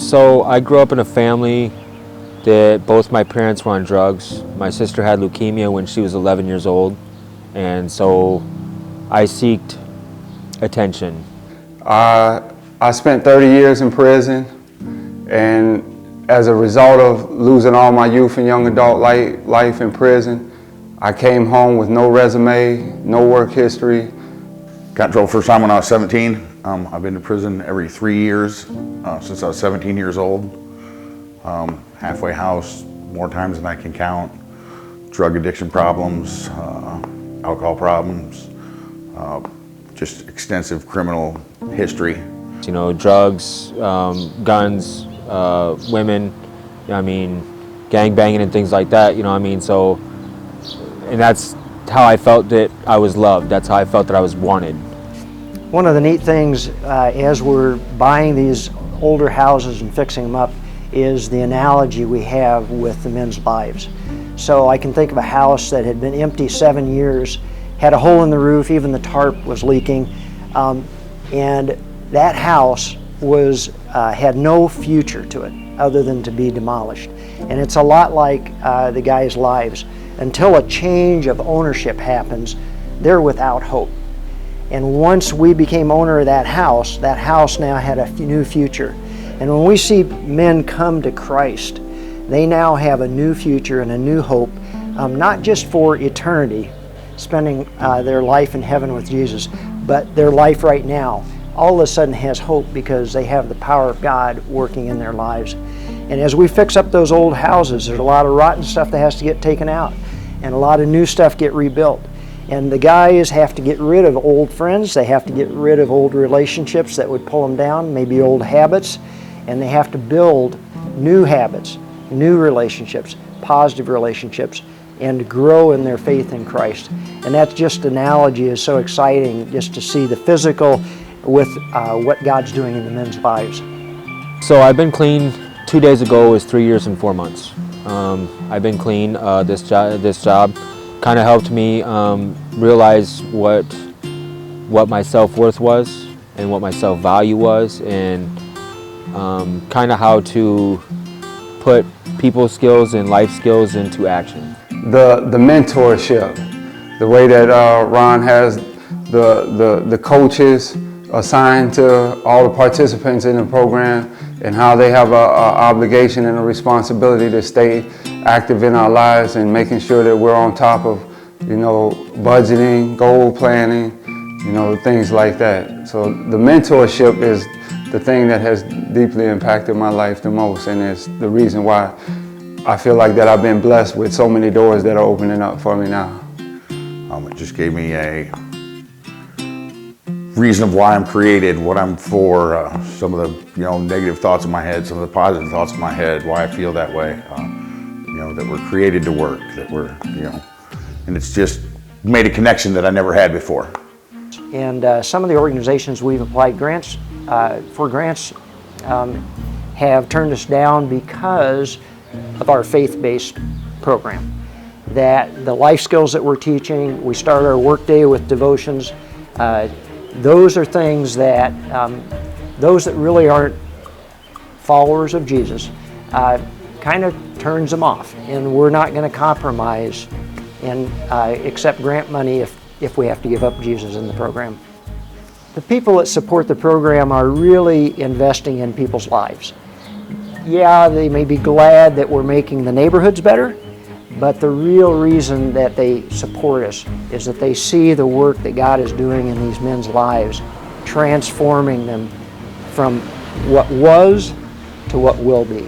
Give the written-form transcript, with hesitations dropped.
So I grew up in a family that both my parents were on drugs. My sister had leukemia when she was 11 years old, and so I sought attention. I spent 30 years in prison, and as a result of losing all my youth and young adult life in prison, I came home with no resume, no work history. Got in trouble first time when I was 17. I've been to prison every 3 years since I was 17 years old. Halfway house, more times than I can count. Drug addiction problems, alcohol problems, just extensive criminal history. You know, drugs, guns, women, I mean, gang banging and things like that, you know what I mean? So, and that's how I felt that I was loved. That's how I felt that I was wanted. One of the neat things as we're buying these older houses and fixing them up is the analogy we have with the men's lives. So I can think of a house that had been empty 7 years, had a hole in the roof, even the tarp was leaking, and that house was had no future to it other than to be demolished. And it's a lot like the guys' lives. Until a change of ownership happens, they're without hope. And once we became owner of that house now had a new future. And when we see men come to Christ, they now have a new future and a new hope, not just for eternity, spending their life in heaven with Jesus, but their life right now all of a sudden has hope because they have the power of God working in their lives. And as we fix up those old houses, there's a lot of rotten stuff that has to get taken out, and a lot of new stuff get rebuilt. And the guys have to get rid of old friends, they have to get rid of old relationships that would pull them down, maybe old habits, and they have to build new habits, new relationships, positive relationships, and grow in their faith in Christ. And that just analogy is so exciting, just to see the physical with what God's doing in the men's lives. So I've been clean. 2 days ago was 3 years and 4 months. I've been clean. This job kind of helped me realize what my self-worth was and what my self-value was, and kind of how to put people skills and life skills into action. The mentorship, the way that Ron has the coaches assigned to all the participants in the program, and how they have an obligation and a responsibility to stay active in our lives and making sure that we're on top of, you know, budgeting, goal planning, you know, things like that. So the mentorship is the thing that has deeply impacted my life the most, and it's the reason why I feel like that I've been blessed with so many doors that are opening up for me now. It just gave me a reason of why I'm created, what I'm for, some of the negative thoughts in my head, some of the positive thoughts in my head, why I feel that way. That we're created to work, that we're, and it's just made a connection that I never had before. And some of the organizations we've applied grants have turned us down because of our faith-based program. That the life skills that we're teaching, we start our workday with devotions. Those are things that those that really aren't followers of Jesus kind of turns them off, and we're not going to compromise and accept grant money if we have to give up Jesus in the program. The people that support the program are really investing in people's lives. Yeah, they may be glad that we're making the neighborhoods better, but the real reason that they support us is that they see the work that God is doing in these men's lives, transforming them from what was to what will be.